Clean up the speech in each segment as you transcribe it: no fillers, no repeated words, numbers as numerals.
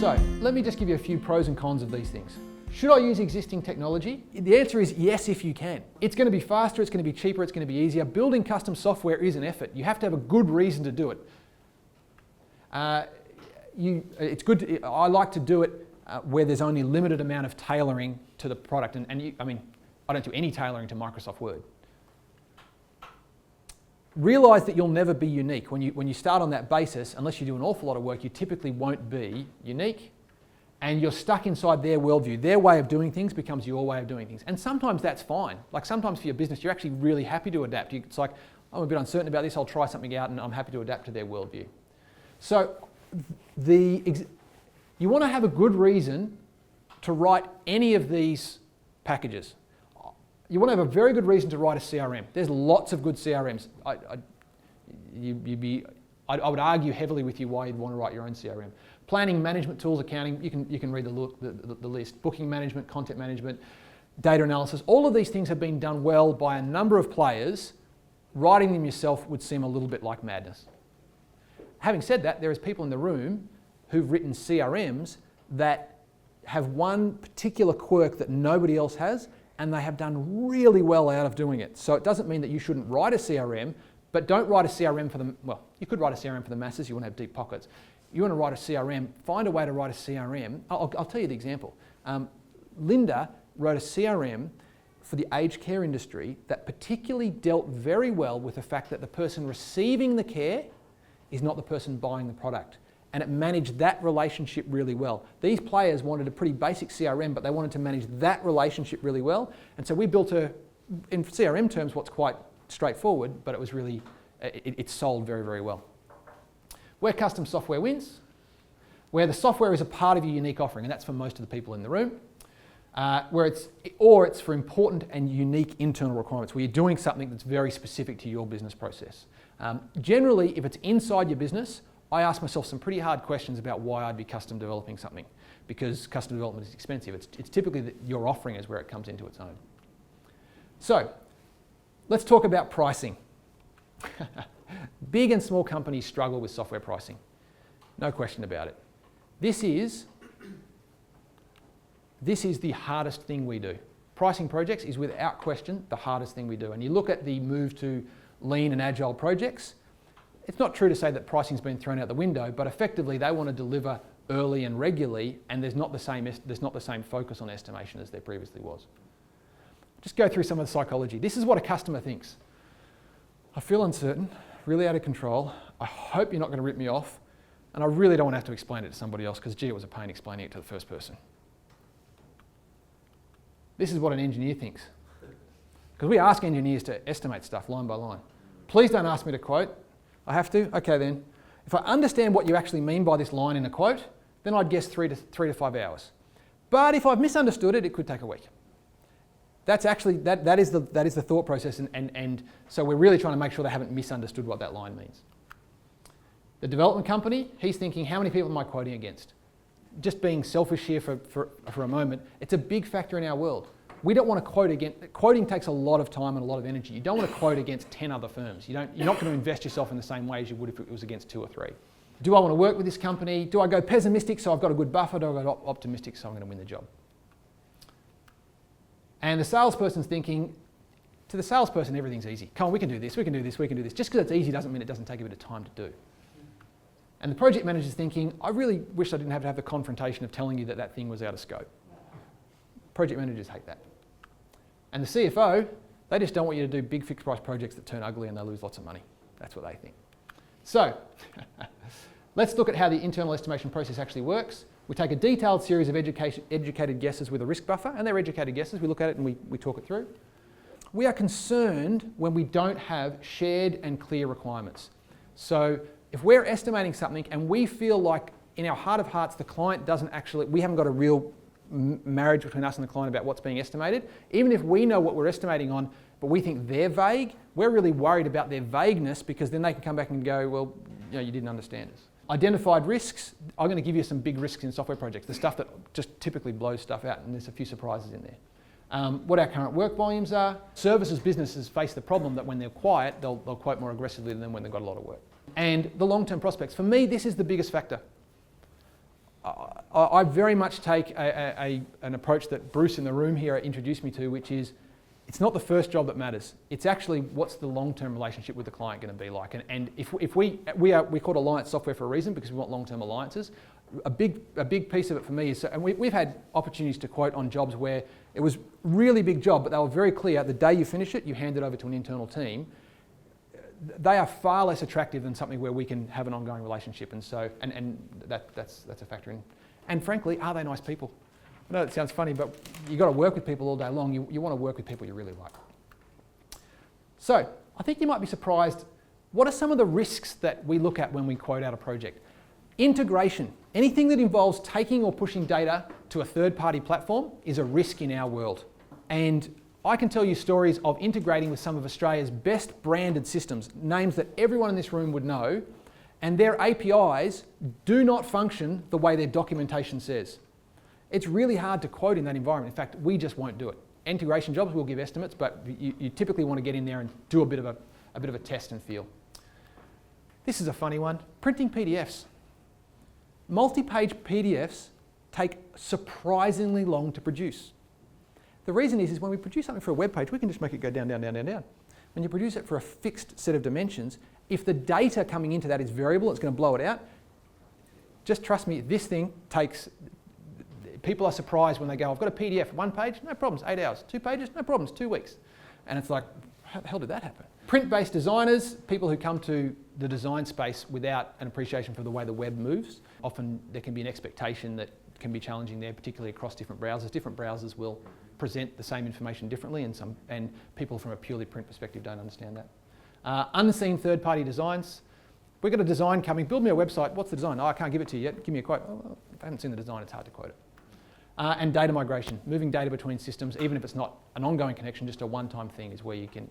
So let me just give you a few pros and cons of these things. Should I use existing technology? The answer is yes, if you can. It's going to be faster, it's going to be cheaper, it's going to be easier. Building custom software is an effort. You have to have a good reason to do it. It's good. I like to do it where there's only limited amount of tailoring to the product. I don't do any tailoring to Microsoft Word. Realize that you'll never be unique. When you start on that basis, unless you do an awful lot of work, you typically won't be unique. And you're stuck inside their worldview. Their way of doing things becomes your way of doing things. And sometimes that's fine. Like sometimes for your business, you're actually really happy to adapt. It's like, I'm a bit uncertain about this, I'll try something out and I'm happy to adapt to their worldview. So you want to have a good reason to write any of these packages. You want to have a very good reason to write a CRM. There's lots of good CRMs. I would argue heavily with you why you'd want to write your own CRM. Planning, management tools, accounting, you can read the list. Booking management, content management, data analysis. All of these things have been done well by a number of players. Writing them yourself would seem a little bit like madness. Having said that, there is people in the room who've written CRMs that have one particular quirk that nobody else has, and they have done really well out of doing it. So it doesn't mean that you shouldn't write a CRM, but don't write a CRM for the, well, you could write a CRM for the masses, you want to have deep pockets. You want to write a CRM, find a way to write a CRM. I'll tell you the example. Linda wrote a CRM for the aged care industry that particularly dealt very well with the fact that the person receiving the care is not the person buying the product. And it managed that relationship really well. These players wanted a pretty basic CRM, but they wanted to manage that relationship really well. And so we built in CRM terms, what's quite straightforward, but it was really, it sold very, very well. Where custom software wins, where the software is a part of your unique offering, and that's for most of the people in the room, or it's for important and unique internal requirements, where you're doing something that's very specific to your business process. Generally, if it's inside your business, I ask myself some pretty hard questions about why I'd be custom developing something, because custom development is expensive. It's typically your offering is where it comes into its own. So, let's talk about pricing. Big and small companies struggle with software pricing. No question about it. This is the hardest thing we do. Pricing projects is without question the hardest thing we do. And you look at the move to lean and agile projects, it's not true to say that pricing's been thrown out the window, but effectively they want to deliver early and regularly, and there's not the same focus on estimation as there previously was. Just go through some of the psychology. This is what a customer thinks. I feel uncertain, really out of control. I hope you're not going to rip me off, and I really don't want to have to explain it to somebody else because, gee, it was a pain explaining it to the first person. This is what an engineer thinks. Because we ask engineers to estimate stuff line by line. Please don't ask me to quote. I have to? Okay then. If I understand what you actually mean by this line in a quote, then I'd guess 3 to 5 hours. But if I've misunderstood it, it could take a week. That's actually, that is the thought process, and so we're really trying to make sure they haven't misunderstood what that line means. The development company, he's thinking, how many people am I quoting against? Just being selfish here for a moment, it's a big factor in our world. We don't want to quote against, quoting takes a lot of time and a lot of energy. You don't want to quote against 10 other firms. You're not going to invest yourself in the same way as you would if it was against 2 or 3. Do I want to work with this company? Do I go pessimistic so I've got a good buffer? Do I go optimistic so I'm going to win the job? And the salesperson's thinking, to the salesperson, everything's easy. Come on, we can do this, we can do this, we can do this. Just because it's easy doesn't mean it doesn't take a bit of time to do. And the project manager's thinking, I really wish I didn't have to have the confrontation of telling you that that thing was out of scope. Project managers hate that. And the CFO, they just don't want you to do big fixed price projects that turn ugly and they lose lots of money. That's what they think. So, let's look at how the internal estimation process actually works. We take a detailed series of educated guesses with a risk buffer, and they're educated guesses. We look at it and we talk it through. We are concerned when we don't have shared and clear requirements. So if we're estimating something and we feel like in our heart of hearts the client doesn't actually, we haven't got a real marriage between us and the client about what's being estimated, even if we know what we're estimating on, but we think they're vague, we're really worried about their vagueness because then they can come back and go, well, you didn't understand us. Identified risks, I'm going to give you some big risks in software projects, the stuff that just typically blows stuff out, and there's a few surprises in there. What our current work volumes are. Services businesses face the problem that when they're quiet, they'll quote more aggressively than when they've got a lot of work. And the long-term prospects. For me, this is the biggest factor. I very much take an approach that Bruce in the room here introduced me to, which is it's not the first job that matters. It's actually what's the long-term relationship with the client going to be like. And if we call it alliance software for a reason, because we want long-term alliances. A big piece of it for me is, and we've had opportunities to quote on jobs where it was really big job, but they were very clear. The day you finish it, you hand it over to an internal team. They are far less attractive than something where we can have an ongoing relationship, and so that's a factor in. And frankly, are they nice people? I know it sounds funny, but you've got to work with people all day long. You want to work with people you really like. So I think you might be surprised. What are some of the risks that we look at when we quote out a project? Integration. Anything that involves taking or pushing data to a third-party platform is a risk in our world. And I can tell you stories of integrating with some of Australia's best branded systems, names that everyone in this room would know, and their APIs do not function the way their documentation says. It's really hard to quote in that environment. In fact, we just won't do it. Integration jobs will give estimates, but you typically want to get in there and do a bit of a test and feel. This is a funny one. Printing PDFs. Multi-page PDFs take surprisingly long to produce. The reason is when we produce something for a web page, we can just make it go down, down, down, down, down. When you produce it for a fixed set of dimensions, if the data coming into that is variable, it's going to blow it out. Just trust me, this thing takes, people are surprised when they go, I've got a PDF, 1 page, no problems, 8 hours. 2 pages, no problems, 2 weeks. And it's like, how the hell did that happen? Print-based designers, people who come to the design space without an appreciation for the way the web moves. Often there can be an expectation that can be challenging there, particularly across different browsers. Different browsers will present the same information differently, and people from a purely print perspective don't understand that. Unseen third-party designs. We've got a design coming, build me a website, what's the design? Oh, I can't give it to you yet, give me a quote. Oh, if I haven't seen the design, it's hard to quote it. And data migration, moving data between systems, even if it's not an ongoing connection, just a one-time thing is where it can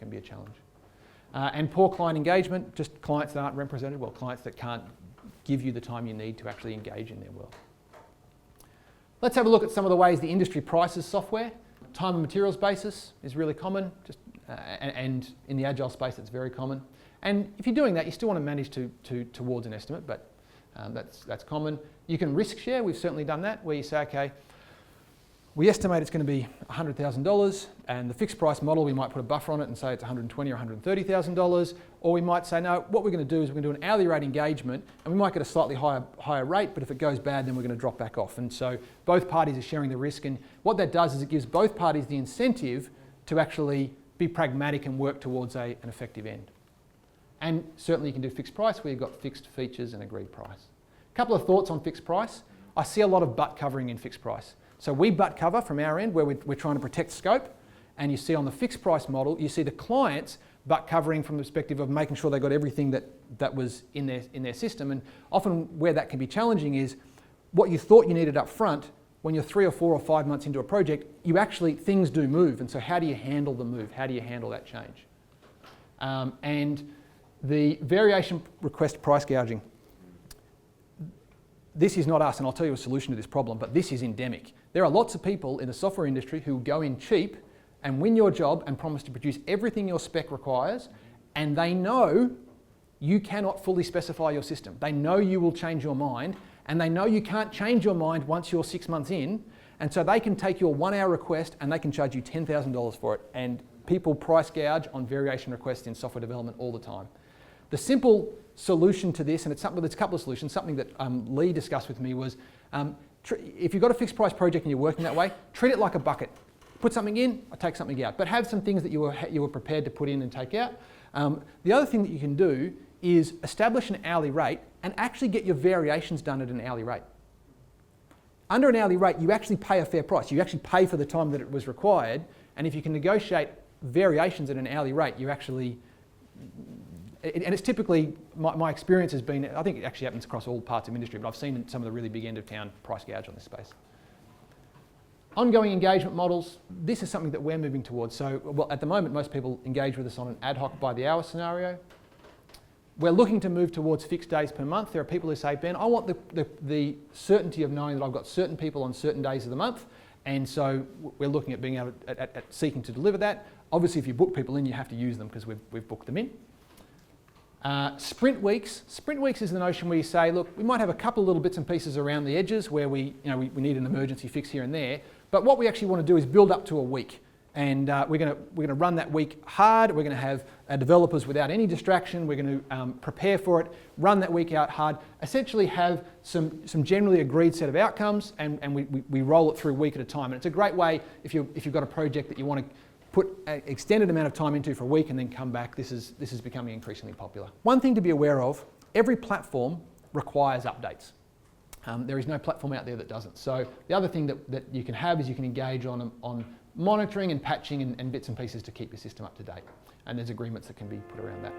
be a challenge. And poor client engagement, just clients that aren't represented well, clients that can't give you the time you need to actually engage in their world. Let's have a look at some of the ways the industry prices software. Time and materials basis is really common, and in the agile space it's very common. And if you're doing that, you still want to manage towards an estimate, but that's common. You can risk share, we've certainly done that, where you say, okay, we estimate it's going to be $100,000, and the fixed price model, we might put a buffer on it and say it's $120,000 or $130,000, or we might say, no, what we're going to do is we're going to do an hourly rate engagement, and we might get a slightly higher rate, but if it goes bad, then we're going to drop back off. And so both parties are sharing the risk, and what that does is it gives both parties the incentive to actually be pragmatic and work towards an effective end. And certainly you can do fixed price where you've got fixed features and agreed price. A couple of thoughts on fixed price. I see a lot of butt covering in fixed price. So we butt cover from our end where we're trying to protect scope, and you see on the fixed price model, you see the clients butt covering from the perspective of making sure they got everything that was in their system. And often where that can be challenging is what you thought you needed up front, when you're 3 or 4 or 5 months into a project, things do move. And so how do you handle the move? How do you handle that change? And the variation request price gouging. This is not us, and I'll tell you a solution to this problem, but this is endemic. There are lots of people in the software industry who go in cheap and win your job and promise to produce everything your spec requires, and they know you cannot fully specify your system. They know you will change your mind, and they know you can't change your mind once you're 6 months in, and so they can take your 1 hour request and they can charge you $10,000 for it, and people price gouge on variation requests in software development all the time. The simple solution to this, and it's a couple of solutions, something that Lee discussed with me was, if you've got a fixed price project and you're working that way, treat it like a bucket. Put something in, I take something out, but have some things that you were prepared to put in and take out. The other thing that you can do is establish an hourly rate and actually get your variations done at an hourly rate. Under an hourly rate, you actually pay a fair price. You actually pay for the time that it was required, and if you can negotiate variations at an hourly rate, you actually... And it's typically, my experience has been, I think it actually happens across all parts of industry, but I've seen some of the really big end of town price gouge on this space. Ongoing engagement models, this is something that we're moving towards. So, well, at the moment, most people engage with us on an ad hoc by the hour scenario. We're looking to move towards fixed days per month. There are people who say, Ben, I want the certainty of knowing that I've got certain people on certain days of the month, and so we're looking at being able at seeking to deliver that. Obviously, if you book people in, you have to use them because we've booked them in. Sprint weeks. Sprint weeks is the notion where you say, look, we might have a couple of little bits and pieces around the edges where we need an emergency fix here and there, but what we actually want to do is build up to a week. And we're going to run that week hard. We're going to have our developers without any distraction. We're going to prepare for it, run that week out hard, essentially have some generally agreed set of outcomes, and we roll it through a week at a time. And it's a great way if you've got a project that you want to put an extended amount of time into for a week and then come back. This is becoming increasingly popular. One thing to be aware of, every platform requires updates. There is no platform out there that doesn't. So the other thing that you can have is you can engage on monitoring and patching and bits and pieces to keep your system up to date. And there's agreements that can be put around that.